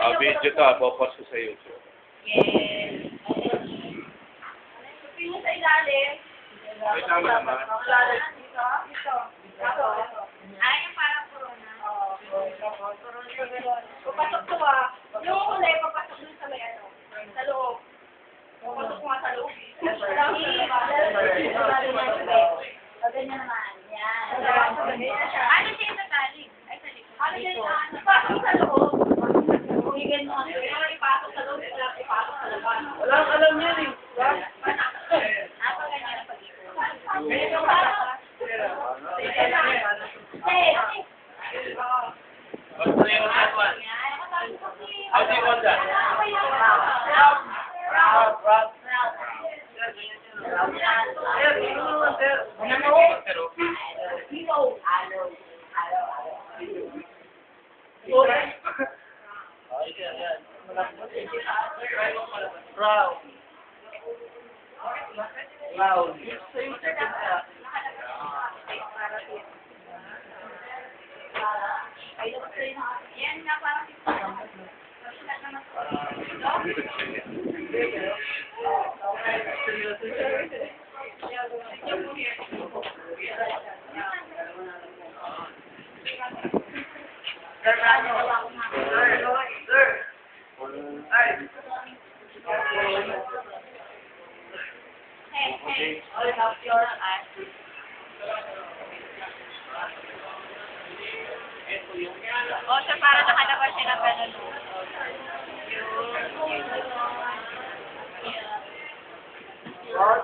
Video to, popost ko sa YouTube. Yes. Pino sa ilalim. Wait lang naman. Dito. Ito. Ay, yung parang corona. Papasok to ah. Yung kulay, papasok dun sa may ano. Sa loob. Papasok mo nga sa loob. Ganyan naman. Yan. Ano Ano siya yung natali? Ay, sa likod. ano din yan? Ipasok sa loob. Bumigyan mo. Ipasok sa loob. Ipasok sa labas. Walang alam yan eh. Ako ganyan ang pag-ipon. What's the name of that one? How do you want that? Rob. Wow. Yan nga parang Hey, all about your eyes. O, siya para nakalabas siya ng ganun. Oh,